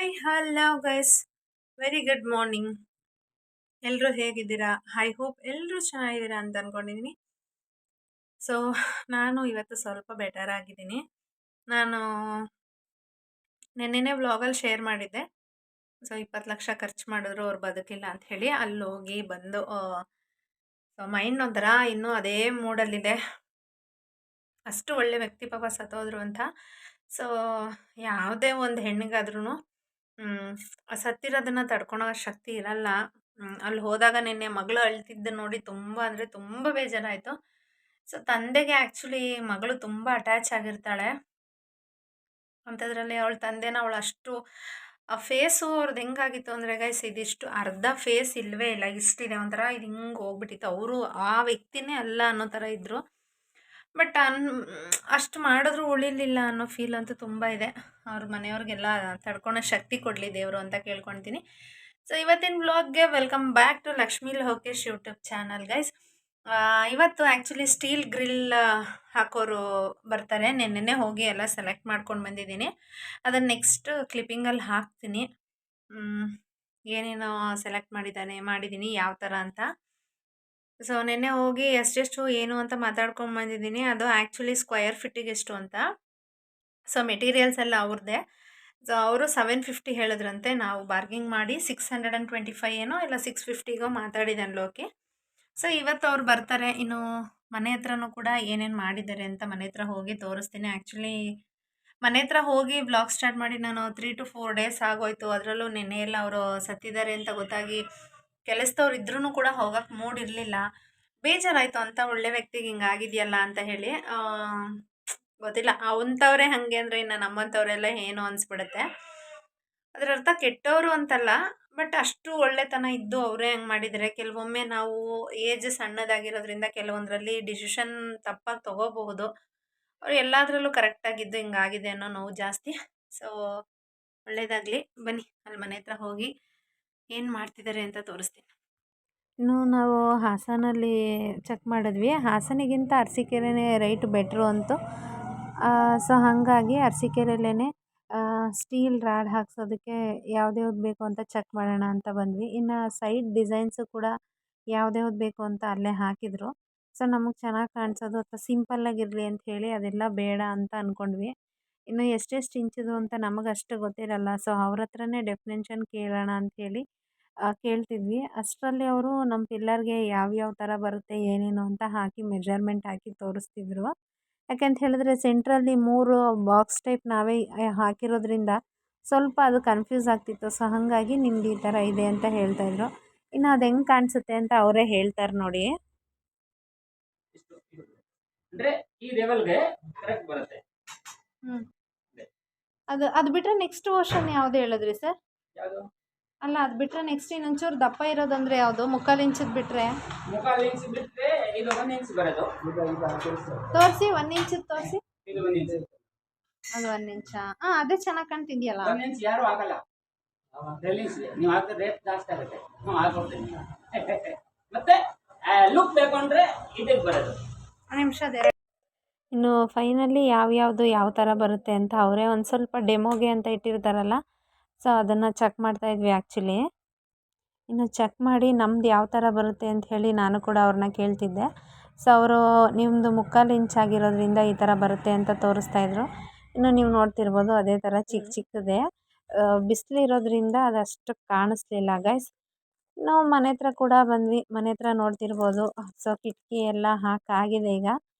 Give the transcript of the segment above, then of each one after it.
Hi hello guys, very good morning. ಎಲ್ಲರೂ ಹೇಗಿದ್ದೀರಾ? I hope ಎಲ್ಲರೂ ಚೆನ್ನಾಗಿದ್ದೀರಾ ಅಂತ ಅನ್ಕೊಂಡಿದ್ದೀನಿ. ಸೊ ನಾನು ಇವತ್ತು ಸ್ವಲ್ಪ ಬೆಟರ್ ಆಗಿದ್ದೀನಿ. ನಾನು ನೆನ್ನೆನೇ ವ್ಲಾಗಲ್ಲಿ ಶೇರ್ ಮಾಡಿದ್ದೆ. ಸೊ 20 ಲಕ್ಷ ಖರ್ಚು ಮಾಡಿದ್ರು ಅವ್ರು ಬದುಕಿಲ್ಲ ಅಂತ ಹೇಳಿ ಅಲ್ಲಿ ಹೋಗಿ ಬಂದು ಸೊ ಮೈಂಡ್ ಒಂಥರ ಇನ್ನೂ ಅದೇ ಮೂಡಲ್ಲಿದೆ. ಅಷ್ಟು ಒಳ್ಳೆ ವ್ಯಕ್ತಿ ಪಾಪ ಸತ್ತೋದ್ರು ಅಂತ. ಸೊ ಯಾವುದೇ ಒಂದು ಹೆಣ್ಣಿಗಾದ್ರೂ ಸತ್ತಿರೋದನ್ನ ತಡ್ಕೊಳೋ ಶಕ್ತಿ ಇರಲ್ಲ. ಅಲ್ಲಿ ಹೋದಾಗ ನಿನ್ನೆ ಮಗಳು ಅಳ್ತಿದ್ದ ನೋಡಿ ತುಂಬ ಅಂದರೆ ತುಂಬ ಬೇಜಾರಾಯಿತು. ಸೊ ತಂದೆಗೆ ಆ್ಯಕ್ಚುಲಿ ಮಗಳು ತುಂಬ ಅಟ್ಯಾಚ್ ಆಗಿರ್ತಾಳೆ. ಅಂಥದ್ರಲ್ಲಿ ಅವಳ ತಂದೆನ ಅವಳು ಅಷ್ಟು ಆ ಫೇಸು ಅವ್ರದ್ದು ಹೆಂಗಾಗಿತ್ತು ಅಂದರೆ ಗೈಸ್, ಇದಿಷ್ಟು ಅರ್ಧ ಫೇಸ್ ಇಲ್ಲವೇ ಇಲ್ಲ, ಇಷ್ಟಿದೆ ಒಂಥರ, ಇದು ಹಿಂಗೆ ಹೋಗ್ಬಿಟ್ಟಿತ್ತು. ಅವರು ಆ ವ್ಯಕ್ತಿನೇ ಅಲ್ಲ ಅನ್ನೋ ಥರ ಇದ್ದರು. ಬಟ್ ಅಷ್ಟು ಮಾಡಿದ್ರು ಉಳಿಲಿಲ್ಲ ಅನ್ನೋ ಫೀಲ್ ಅಂತೂ ತುಂಬ ಇದೆ. ಅವ್ರ ಮನೆಯವ್ರಿಗೆಲ್ಲ ತಡ್ಕೊಳೋ ಶಕ್ತಿ ಕೊಡಲಿ ದೇವರು ಅಂತ ಕೇಳ್ಕೊಳ್ತೀನಿ. ಸೊ ಇವತ್ತಿನ ವ್ಲಾಗ್ಗೆ welcome back to Lakshmi Lokesh YouTube channel guys. ಇವತ್ತು ಆ್ಯಕ್ಚುಲಿ ಸ್ಟೀಲ್ ಗ್ರಿಲ್ ಹಾಕೋರು ಬರ್ತಾರೆ. ನೆನ್ನೆನೇ ಹೋಗಿ ಎಲ್ಲ ಸೆಲೆಕ್ಟ್ ಮಾಡ್ಕೊಂಡು ಬಂದಿದ್ದೀನಿ. ಅದನ್ನು ನೆಕ್ಸ್ಟ್ ಕ್ಲಿಪ್ಪಿಂಗಲ್ಲಿ ಹಾಕ್ತೀನಿ. ಏನೇನೋ ಸೆಲೆಕ್ಟ್ ಮಾಡಿದ್ದೀನಿ ಯಾವ ಥರ ಅಂತ. ಸೊ ನೆನ್ನೆ ಹೋಗಿ ಎಷ್ಟೆಷ್ಟು ಏನು ಅಂತ ಮಾತಾಡ್ಕೊಂಡು ಬಂದಿದ್ದೀನಿ. ಅದು ಆ್ಯಕ್ಚುಲಿ ಸ್ಕ್ವಯರ್ ಫೀಟಿಗೆ ಎಷ್ಟು ಅಂತ. ಸೊ ಮೆಟೀರಿಯಲ್ಸ್ ಎಲ್ಲ ಅವ್ರದ್ದೇ. ಸೊ ಅವರು 750 ಹೇಳಿದ್ರಂತೆ. ನಾವು ಬಾರ್ಗಿಂಗ್ ಮಾಡಿ 625 ಏನೋ ಇಲ್ಲ 650ಗೋ ಮಾತಾಡಿದ್ದಾನೆ ಲೋಕಿ. ಸೊ ಇವತ್ತು ಅವ್ರು ಬರ್ತಾರೆ. ಇನ್ನು ಮನೆ ಹತ್ರನೂ ಕೂಡ ಏನೇನು ಮಾಡಿದ್ದಾರೆ ಅಂತ ಮನೆ ಹತ್ರ ಹೋಗಿ ತೋರಿಸ್ತೀನಿ. ಆ್ಯಕ್ಚುಲಿ ಮನೆ ಹತ್ರ ಹೋಗಿ ಬ್ಲಾಗ್ ಸ್ಟಾರ್ಟ್ ಮಾಡಿ ನಾನು 3 to 4 ಡೇಸ್ ಆಗೋಯ್ತು. ಅದರಲ್ಲೂ ನೆನ್ನೆ ಎಲ್ಲ ಅವರು ಸತ್ತಿದ್ದಾರೆ ಅಂತ ಗೊತ್ತಾಗಿ ಕೆಲಸದವ್ರು ಇದ್ರೂ ಕೂಡ ಹೋಗಕ್ಕೆ ಮೂಡ್ ಇರಲಿಲ್ಲ. ಬೇಜಾರಾಯಿತು. ಅಂತ ಒಳ್ಳೆ ವ್ಯಕ್ತಿಗೆ ಹಿಂಗಾಗಿದೆಯಲ್ಲ ಅಂತ ಹೇಳಿ. ಗೊತ್ತಿಲ್ಲ, ಅವಂಥವ್ರೆ ಹಾಗೆ ಅಂದರೆ ಇನ್ನು ನಮ್ಮಂಥವ್ರೆಲ್ಲ ಏನೋ ಅನಿಸ್ಬಿಡುತ್ತೆ. ಅದರ ಅರ್ಥ ಕೆಟ್ಟವರು ಅಂತಲ್ಲ, ಬಟ್ ಅಷ್ಟು ಒಳ್ಳೆತನ ಇದ್ದು ಅವರೇ ಹಂಗೆ ಮಾಡಿದರೆ. ಕೆಲವೊಮ್ಮೆ ನಾವು ಏಜ್ ಸಣ್ಣದಾಗಿರೋದ್ರಿಂದ ಕೆಲವೊಂದರಲ್ಲಿ ಡಿಸಿಷನ್ ತಪ್ಪಾಗಿ ತೊಗೋಬಹುದು. ಅವ್ರು ಎಲ್ಲದರಲ್ಲೂ ಕರೆಕ್ಟಾಗಿದ್ದು ಹಿಂಗಾಗಿದೆ ಅನ್ನೋ ನೋವು ಜಾಸ್ತಿ. ಸೊ ಒಳ್ಳೇದಾಗಲಿ, ಬನ್ನಿ ಅಲ್ಲಿ ಮನೆ ಹತ್ರ ಹೋಗಿ ಏನು ಮಾಡ್ತಿದ್ದಾರೆ ಅಂತ ತೋರಿಸ್ತೀನಿ. ಇನ್ನು ನಾವು ಹಾಸನಲ್ಲಿ ಚೆಕ್ ಮಾಡಿದ್ವಿ. ಹಾಸನಿಗಿಂತ ಅರಸೀಕೆರೆನೇ ರೈಟ್ ಬೆಟ್ರು ಅಂತು. ಸೊ ಹಾಗಾಗಿ ಅರಸೀಕೆರೆಯಲ್ಲೇ ಸ್ಟೀಲ್ ರಾಡ್ ಹಾಕ್ಸೋದಕ್ಕೆ ಯಾವ್ದ್ಯಾವ್ದು ಬೇಕು ಅಂತ ಚೆಕ್ ಮಾಡೋಣ ಅಂತ ಬಂದ್ವಿ. ಇನ್ನು ಸೈಡ್ ಡಿಸೈನ್ಸು ಕೂಡ ಯಾವ್ದ್ಯಾವ್ದು ಬೇಕು ಅಂತ ಅಲ್ಲೇ ಹಾಕಿದರು. ಸೊ ನಮಗೆ ಚೆನ್ನಾಗಿ ಕಾಣಿಸೋದು ಅಥವಾ ಸಿಂಪಲ್ಲಾಗಿರಲಿ ಅಂತ ಹೇಳಿ ಅದೆಲ್ಲ ಬೇಡ ಅಂತ ಅಂದ್ಕೊಂಡ್ವಿ. ಇನ್ನು ಎಷ್ಟೆಷ್ಟು ಇಂಚಿದು ಅಂತ ನಮಗೆ ಅಷ್ಟು ಗೊತ್ತಿರಲ್ಲ. ಸೊ ಅವ್ರ ಹತ್ರನೇ ಡೆಫಿನೇಷನ್ ಕೇಳೋಣ ಅಂಥೇಳಿ ಕೇಳ್ತಿದ್ವಿ. ಅಷ್ಟರಲ್ಲಿ ಅವರು ನಮ್ಮ ಪಿಲ್ಲರ್ಗೆ ಯಾವ್ಯಾವ ಥರ ಬರುತ್ತೆ ಏನೇನು ಅಂತ ಹಾಕಿ ಮೆಜರ್ಮೆಂಟ್ ಹಾಕಿ ತೋರಿಸ್ತಿದ್ರು. ಯಾಕೆಂತ ಹೇಳಿದ್ರೆ ಸೆಂಟ್ರಲ್ಲಿ 3 ಬಾಕ್ಸ್ ಟೈಪ್ ನಾವೇ ಹಾಕಿರೋದ್ರಿಂದ ಸ್ವಲ್ಪ ಅದು ಕನ್ಫ್ಯೂಸ್ ಆಗ್ತಿತ್ತು. ಸೊ ಹಾಗಾಗಿ ನಿಮ್ದು ಈ ಥರ ಇದೆ ಅಂತ ಹೇಳ್ತಾಯಿದ್ರು. ಇನ್ನು ಅದು ಹೆಂಗೆ ಕಾಣಿಸುತ್ತೆ ಅಂತ ಅವರೇ ಹೇಳ್ತಾರೆ ನೋಡಿ. ಈ ಲೆವೆಲ್ಗೆ ಕರೆಕ್ಟ್ ಬರುತ್ತೆ. ಅದು ಬಿಟ್ಟರೆ ನೆಕ್ಸ್ಟ್ ವರ್ಷನ್ ಯಾವ್ದು ಹೇಳಿದ್ರಿ ಸರ್? ಅಲ್ಲ, ಅದು ಬಿಟ್ಟರೆ ನೆಕ್ಸ್ಟ್ ಇನ್ನೊಂಚೂರು ದಪ್ಪ ಇರೋದಂದ್ರೆ ಯಾವುದು? ಮುಕ್ಕಾಲು ಇಂಚದ್ ಬಿಟ್ಟರೆ ಇದು 1 ಇಂಚ್ ಬರೋದು. ತೋರಿಸಿ, 1 ಇಂಚದ್ ತೋರಿಸಿ. ಅದು 1 ಇಂಚಾ? ಅದೇ ಚೆನ್ನಾಗಿ ಕಾಣ್ತಿದ್ಯಲ್ಲ. 1 ಇಂಚ್ ಯಾರು ಆಗಲ್ಲ. ನೀವು ಹಾಕಿದ್ರೆ ರೇಟ್ ಜಾಸ್ತಿ ಆಗುತ್ತೆ. ಹಾಕೊಡ್ತೀನಿ. ಮತ್ತೆ ಲುಕ್ ಬೇಕು ಅಂದ್ರೆ ಇದಕ್ಕೆ ಬರೋದು. ನಿಮಿಷ. ಇನ್ನು ಫೈನಲಿ ಯಾವ್ಯಾವುದು ಯಾವ ಥರ ಬರುತ್ತೆ ಅಂತ ಅವರೇ ಒಂದು ಸ್ವಲ್ಪ ಡೆಮೋಗೆ ಅಂತ ಇಟ್ಟಿರ್ತಾರಲ್ಲ, ಸೊ ಅದನ್ನು ಚೆಕ್ ಮಾಡ್ತಾಯಿದ್ವಿ ಆ್ಯಕ್ಚುಲಿ. ಇನ್ನು ಚೆಕ್ ಮಾಡಿ ನಮ್ದು ಯಾವ ಥರ ಬರುತ್ತೆ ಅಂತ ಹೇಳಿ ನಾನು ಕೂಡ ಅವ್ರನ್ನ ಕೇಳ್ತಿದ್ದೆ. ಸೊ ಅವರು ನಿಮ್ಮದು ಮುಕ್ಕಾಲು ಇಂಚ್ ಆಗಿರೋದ್ರಿಂದ ಈ ಥರ ಬರುತ್ತೆ ಅಂತ ತೋರಿಸ್ತಾಯಿದ್ರು. ಇನ್ನು ನೀವು ನೋಡ್ತಿರ್ಬೋದು ಅದೇ ಥರ ಚಿಕ್ಕ ಚಿಕ್ಕದೇ. ಬಿಸಿಲಿರೋದ್ರಿಂದ ಅದಷ್ಟು ಕಾಣಿಸ್ಲಿಲ್ಲ ಗೈಸ್. ನಾವು ಮನೆ ಹತ್ರ ಕೂಡ ಬಂದ್ವಿ. ಮನೆ ಹತ್ರ ನೋಡ್ತಿರ್ಬೋದು. ಸೊ ಕಿಟಕಿ ಎಲ್ಲ ಹಾಕಾಗಿದೆ ಈಗ.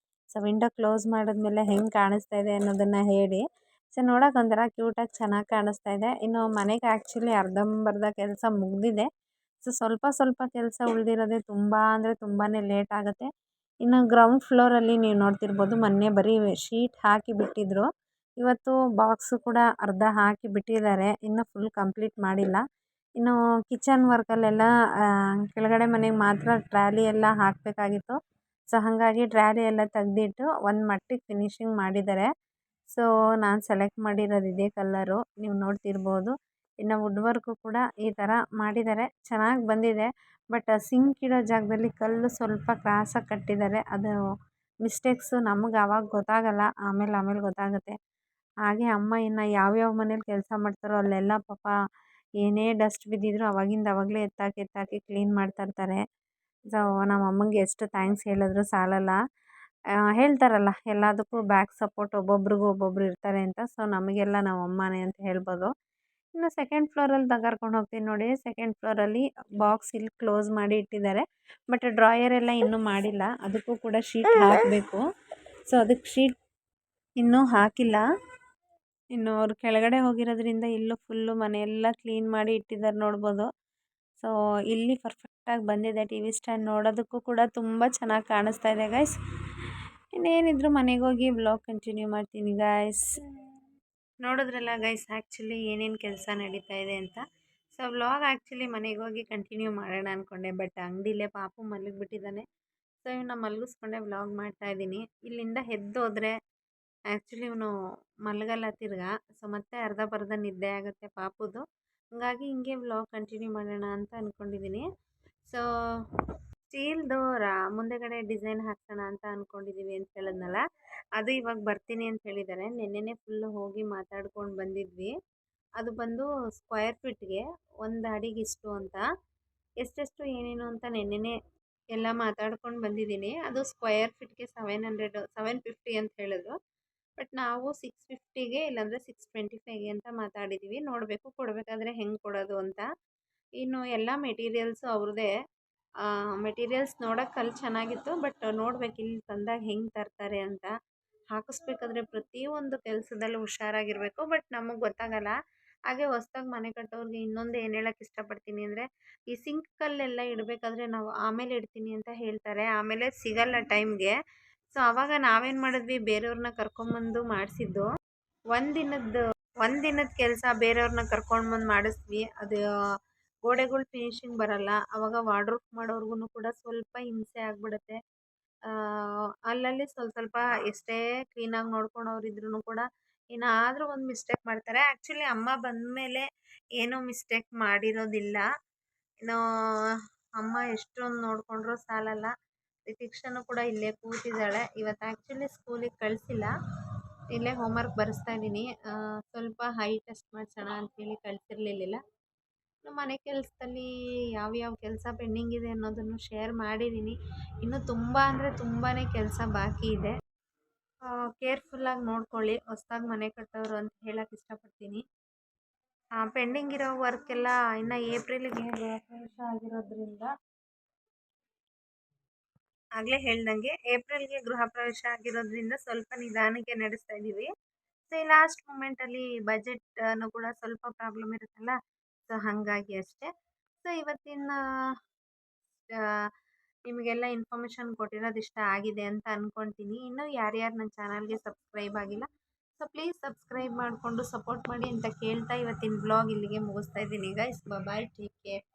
ಸೊ ವಿಂಡೋ ಕ್ಲೋಸ್ ಮಾಡಿದ್ಮೇಲೆ ಹೆಂಗೆ ಕಾಣಿಸ್ತಾ ಇದೆ ಅನ್ನೋದನ್ನು ಹೇಳಿ. ಸೊ ನೋಡೋಕೆ ಒಂಥರ ಕ್ಯೂಟಾಗಿ ಚೆನ್ನಾಗಿ ಕಾಣಿಸ್ತಾ ಇದೆ. ಇನ್ನು ಮನೆಗೆ ಆ್ಯಕ್ಚುಲಿ ಅರ್ಧಂಬರ್ಧ ಕೆಲಸ ಮುಗಿದಿದೆ. ಸೊ ಸ್ವಲ್ಪ ಸ್ವಲ್ಪ ಕೆಲಸ ಉಳಿದಿರೋದೇ ತುಂಬ ಅಂದರೆ ತುಂಬಾ ಲೇಟ್ ಆಗುತ್ತೆ. ಇನ್ನು ಗ್ರೌಂಡ್ ಫ್ಲೋರಲ್ಲಿ ನೀವು ನೋಡ್ತಿರ್ಬೋದು, ಮೊನ್ನೆ ಬರೀ ಶೀಟ್ ಹಾಕಿ ಬಿಟ್ಟಿದ್ರು. ಇವತ್ತು ಬಾಕ್ಸು ಕೂಡ ಅರ್ಧ ಹಾಕಿ ಬಿಟ್ಟಿದ್ದಾರೆ, ಇನ್ನು ಫುಲ್ ಕಂಪ್ಲೀಟ್ ಮಾಡಿಲ್ಲ. ಇನ್ನು ಕಿಚನ್ ವರ್ಕಲ್ಲೆಲ್ಲ ಕೆಳಗಡೆ ಮನೆಗೆ ಮಾತ್ರ ಟ್ರಾಲಿ ಎಲ್ಲ ಹಾಕಬೇಕಾಗಿತ್ತು. ಸೊ ಹಾಗಾಗಿ ಟ್ರಾಲಿ ಎಲ್ಲ ತೆಗೆದಿಟ್ಟು ಒಂದು ಮಟ್ಟಿಗೆ ಫಿನಿಶಿಂಗ್ ಮಾಡಿದ್ದಾರೆ. ಸೊ ನಾನು ಸೆಲೆಕ್ಟ್ ಮಾಡಿರೋದು ಇದೇ ಕಲ್ಲರು, ನೀವು ನೋಡ್ತಿರ್ಬೋದು. ಇನ್ನು ವುಡ್ ವರ್ಕು ಕೂಡ ಈ ಥರ ಮಾಡಿದ್ದಾರೆ, ಚೆನ್ನಾಗಿ ಬಂದಿದೆ. ಬಟ್ ಸಿಂಕ್ ಇಡೋ ಜಾಗದಲ್ಲಿ ಕಲ್ಲು ಸ್ವಲ್ಪ ಕ್ರಾಸಾಗಿ ಕಟ್ಟಿದ್ದಾರೆ. ಅದು ಮಿಸ್ಟೇಕ್ಸು ನಮಗೆ ಆವಾಗ ಗೊತ್ತಾಗಲ್ಲ, ಆಮೇಲೆ ಗೊತ್ತಾಗುತ್ತೆ. ಹಾಗೆ ಅಮ್ಮ ಇನ್ನು ಯಾವ್ಯಾವ ಮನೇಲಿ ಕೆಲಸ ಮಾಡ್ತಾರೋ ಅಲ್ಲೆಲ್ಲ ಪಾಪ ಏನೇ ಡಸ್ಟ್ ಬಿದ್ದಿದ್ರು ಅವಾಗಿಂದ ಅವಾಗಲೇ ಎತ್ತಾಕಿ ಕ್ಲೀನ್ ಮಾಡ್ತಾಯಿರ್ತಾರೆ. ಸೊ ನಮ್ಮ ಅಮ್ಮಂಗೆ ಎಷ್ಟು ಥ್ಯಾಂಕ್ಸ್ ಹೇಳಿದ್ರು ಸಾಲಲ್ಲ. ಹೇಳ್ತಾರಲ್ಲ ಎಲ್ಲದಕ್ಕೂ ಬ್ಯಾಕ್ ಸಪೋರ್ಟ್ ಒಬ್ಬೊಬ್ರಿಗೂ ಒಬ್ಬೊಬ್ರು ಇರ್ತಾರೆ ಅಂತ. ಸೊ ನಮಗೆಲ್ಲ ನಮ್ಮ ಅಮ್ಮನೇ ಅಂತ ಹೇಳ್ಬೋದು. ಇನ್ನು ಸೆಕೆಂಡ್ ಫ್ಲೋರಲ್ಲಿ ಕರ್ಕೊಂಡು ಹೋಗ್ತೀನಿ ನೋಡಿ. ಸೆಕೆಂಡ್ ಫ್ಲೋರಲ್ಲಿ ಬಾಕ್ಸ್ ಇಲ್ಲಿ ಕ್ಲೋಸ್ ಮಾಡಿ ಇಟ್ಟಿದ್ದಾರೆ. ಬಟ್ ಡ್ರಾಯರ್ ಎಲ್ಲ ಇನ್ನೂ ಮಾಡಿಲ್ಲ. ಅದಕ್ಕೂ ಕೂಡ ಶೀಟ್ ಹಾಕಬೇಕು. ಸೊ ಅದಕ್ಕೆ ಶೀಟ್ ಇನ್ನೂ ಹಾಕಿಲ್ಲ. ಇನ್ನು ಅವ್ರು ಕೆಳಗಡೆ ಹೋಗಿರೋದ್ರಿಂದ ಇಲ್ಲೂ ಫುಲ್ಲು ಮನೆಯೆಲ್ಲ ಕ್ಲೀನ್ ಮಾಡಿ ಇಟ್ಟಿದ್ದಾರೆ ನೋಡ್ಬೋದು. ಸೊ ಇಲ್ಲಿ ಪರ್ಫೆಕ್ಟಾಗಿ ಬಂದಿದೆ ಟಿ ವಿ ಸ್ಟ್ಯಾಂಡ್. ನೋಡೋದಕ್ಕೂ ಕೂಡ ತುಂಬ ಚೆನ್ನಾಗಿ ಕಾಣಿಸ್ತಾ ಇದೆ ಗೈಸ್. ಇನ್ನೇನಿದ್ರು ಮನೆಗೆ ಹೋಗಿ ವ್ಲಾಗ್ ಕಂಟಿನ್ಯೂ ಮಾಡ್ತೀನಿ ಗೈಸ್. ನೋಡಿದ್ರಲ್ಲ ಗೈಸ್ ಆ್ಯಕ್ಚುಲಿ ಏನೇನು ಕೆಲಸ ನಡೀತಾ ಇದೆ ಅಂತ. ಸೊ ವ್ಲಾಗ್ ಆ್ಯಕ್ಚುಲಿ ಮನೆಗೆ ಹೋಗಿ ಕಂಟಿನ್ಯೂ ಮಾಡೋಣ ಅಂದ್ಕೊಂಡೆ. ಬಟ್ ಅಂಗಡಿಲೇ ಪಾಪು ಮಲಗಿಬಿಟ್ಟಿದ್ದಾನೆ. ಸೊ ಇವನ್ನ ಮಲಗಿಸ್ಕೊಂಡೆ ವ್ಲಾಗ್ ಮಾಡ್ತಾಯಿದ್ದೀನಿ. ಇಲ್ಲಿಂದ ಎದ್ದೋದ್ರೆ ಆ್ಯಕ್ಚುಲಿ ಇವನು ಮಲಗಲ್ಲ ತಿರ್ಗಾ. ಸೊ ಮತ್ತೆ ಅರ್ಧ ನಿದ್ದೆ ಆಗುತ್ತೆ ಪಾಪುದು. ಹಂಗಾಗಿ ಹಿಂಗೆ ವ್ಲಾಗ್ ಕಂಟಿನ್ಯೂ ಮಾಡೋಣ ಅಂತ ಅಂದ್ಕೊಂಡಿದ್ದೀನಿ. ಸೊ ಸ್ಟೀಲ್ದು ಮುಂದೆಗಡೆ ಡಿಸೈನ್ ಹಾಕ್ಸೋಣ ಅಂತ ಅಂದ್ಕೊಂಡಿದ್ದೀವಿ ಅಂತ ಹೇಳಿದ್ನಲ್ಲ, ಅದು ಇವಾಗ ಬರ್ತೀನಿ ಅಂತ ಹೇಳಿದ್ದಾರೆ. ನೆನ್ನೆನೇ ಫುಲ್ಲು ಹೋಗಿ ಮಾತಾಡ್ಕೊಂಡು ಬಂದಿದ್ವಿ. ಅದು ಬಂದು ಸ್ಕ್ವೇರ್ ಫೀಟ್ಗೆ 1 ಅಡಿಗೆ ಇಷ್ಟು ಅಂತ. ಎಷ್ಟೆಷ್ಟು ಏನೇನು ಅಂತ ನೆನ್ನೆನೇ ಎಲ್ಲ ಮಾತಾಡ್ಕೊಂಡು ಬಂದಿದ್ದೀನಿ. ಅದು ಸ್ಕ್ವೇರ್ ಫೀಟ್ಗೆ 750 ಅಂತ ಹೇಳಿದ್ರು. ಬಟ್ ನಾವು 650ಗೆ ಇಲ್ಲಾಂದರೆ 625ಗೆ ಅಂತ ಮಾತಾಡಿದ್ದೀವಿ. ನೋಡಬೇಕು ಕೊಡಬೇಕಾದ್ರೆ ಹೆಂಗೆ ಕೊಡೋದು ಅಂತ. ಇನ್ನು ಎಲ್ಲ ಮೆಟೀರಿಯಲ್ಸು ಅವ್ರದ್ದೇ. ಮೆಟೀರಿಯಲ್ಸ್ ನೋಡೋಕೆ ಅಲ್ಲಿ ಚೆನ್ನಾಗಿತ್ತು. ಬಟ್ ನೋಡ್ಬೇಕು ಇಲ್ಲಿ ತಂದಾಗ ಹೆಂಗೆ ತರ್ತಾರೆ ಅಂತ. ಹಾಕಿಸ್ಬೇಕಾದ್ರೆ ಪ್ರತಿಯೊಂದು ಕೆಲಸದಲ್ಲೂ ಹುಷಾರಾಗಿರಬೇಕು. ಬಟ್ ನಮಗೆ ಗೊತ್ತಾಗಲ್ಲ. ಹಾಗೆ ಹೊಸ್ದಾಗಿ ಮನೆ ಕಟ್ಟೋರಿಗೆ ಇನ್ನೊಂದು ಏನು ಹೇಳೋಕ್ಕೆ ಇಷ್ಟಪಡ್ತೀನಿ ಅಂದರೆ, ಈ ಸಿಂಕಲ್ಲೆಲ್ಲ ಇಡಬೇಕಾದ್ರೆ ನಾವು ಆಮೇಲೆ ಇಡ್ತೀನಿ ಅಂತ ಹೇಳ್ತಾರೆ. ಆಮೇಲೆ ಸಿಗಲ್ಲ ಟೈಮ್ಗೆ. ಸೊ ಆವಾಗ ನಾವೇನು ಮಾಡಿದ್ವಿ, ಬೇರೆಯವ್ರನ್ನ ಕರ್ಕೊಂಬಂದು ಮಾಡಿಸಿದ್ದು. ಒಂದು ದಿನದ ಕೆಲಸ ಬೇರೆಯವ್ರನ್ನ ಕರ್ಕೊಂಡ್ಬಂದು ಮಾಡಿಸ್ವಿ. ಅದು ಗೋಡೆಗಳು ಫಿನಿಶಿಂಗ್ ಬರಲ್ಲ. ಆವಾಗ ವಾರ್ಡ್ರೋಬ್ ಮಾಡೋರ್ಗು ಕೂಡ ಸ್ವಲ್ಪ ಹಿಂಸೆ ಆಗಿಬಿಡುತ್ತೆ. ಅಲ್ಲಲ್ಲಿ ಸ್ವಲ್ಪ ಎಷ್ಟೇ ಕ್ಲೀನಾಗಿ ನೋಡ್ಕೊಳೋರಿದ್ರೂ ಕೂಡ ಏನಾದರೂ ಒಂದು ಮಿಸ್ಟೇಕ್ ಮಾಡ್ತಾರೆ. ಆ್ಯಕ್ಚುಲಿ ಅಮ್ಮ ಬಂದಮೇಲೆ ಏನೂ ಮಿಸ್ಟೇಕ್ ಮಾಡಿರೋದಿಲ್ಲ. ಇನ್ನು ಅಮ್ಮ ಎಷ್ಟೊಂದು ನೋಡಿಕೊಂಡ್ರೂ ಸಾಲಲ್ಲ. ರಿತಿಕ್ಷನು ಕೂಡ ಇಲ್ಲೇ ಕೂತಿದ್ದಾಳೆ. ಇವತ್ತು ಆ್ಯಕ್ಚುಲಿ ಸ್ಕೂಲಿಗೆ ಕಳಿಸಿಲ್ಲ. ಇಲ್ಲೇ ಹೋಮ್ವರ್ಕ್ ಬರೆಸ್ತಾ ಇದ್ದೀನಿ. ಸ್ವಲ್ಪ ಹೈ ಟೆಸ್ಟ್ ಮಾಡಿಸೋಣ ಅಂತೇಳಿ ಕಳಿಸಿರ್ಲಿಲ್ಲ. ಮನೆ ಕೆಲಸದಲ್ಲಿ ಯಾವ್ಯಾವ ಕೆಲಸ ಪೆಂಡಿಂಗ್ ಇದೆ ಅನ್ನೋದನ್ನು ಶೇರ್ ಮಾಡಿದ್ದೀನಿ. ಇನ್ನೂ ತುಂಬ ಅಂದರೆ ತುಂಬಾ ಕೆಲಸ ಬಾಕಿ ಇದೆ. ಕೇರ್ಫುಲ್ಲಾಗಿ ನೋಡ್ಕೊಳ್ಳಿ ಹೊಸ್ದಾಗಿ ಮನೆ ಕಟ್ಟೋರು ಅಂತ ಹೇಳೋಕ್ಕೆ ಇಷ್ಟಪಡ್ತೀನಿ. ಪೆಂಡಿಂಗ್ ಇರೋ ವರ್ಕೆಲ್ಲ ಇನ್ನು ಏಪ್ರಿಲಿಗೆ ಗೃಹಪ್ರವೇಶ ಆಗಿರೋದ್ರಿಂದ, ಆಗಲೇ ಹೇಳ್ದಂಗೆ ಏಪ್ರಿಲ್ಗೆ ಗೃಹಪ್ರವೇಶ ಆಗಿರೋದ್ರಿಂದ ಸ್ವಲ್ಪ ನಿಧಾನಕ್ಕೆ ನಡೆಸ್ತಾ ಇದ್ದೀವಿ. ಸೊ ಈ ಲಾಸ್ಟ್ ಮೂಮೆಂಟಲ್ಲಿ ಬಜೆಟ್ನು ಕೂಡ ಸ್ವಲ್ಪ ಪ್ರಾಬ್ಲಮ್ ಇರುತ್ತಲ್ಲ. ಸೊ ಹಾಗಾಗಿ ಅಷ್ಟೇ. ಸೊ ಇವತ್ತಿನ ನಿಮಗೆಲ್ಲ ಇನ್ಫಾರ್ಮೇಷನ್ ಕೊಟ್ಟಿರೋದು ಇಷ್ಟ ಆಗಿದೆ ಅಂತ ಅಂದ್ಕೊಳ್ತೀನಿ. ಇನ್ನೂ ಯಾರ್ಯಾರು ನನ್ನ ಚಾನಲ್ಗೆ ಸಬ್ಸ್ಕ್ರೈಬ್ ಆಗಿಲ್ಲ, ಸೊ ಪ್ಲೀಸ್ ಸಬ್ಸ್ಕ್ರೈಬ್ ಮಾಡಿಕೊಂಡು ಸಪೋರ್ಟ್ ಮಾಡಿ ಅಂತ ಕೇಳ್ತಾ ಇವತ್ತಿನ ವ್ಲಾಗ್ ಇಲ್ಲಿಗೆ ಮುಗಿಸ್ತಾ ಇದ್ದೀನಿ ಗೈಸ್. ಬಾಯ್, ಟೇಕ್ ಕೇರ್.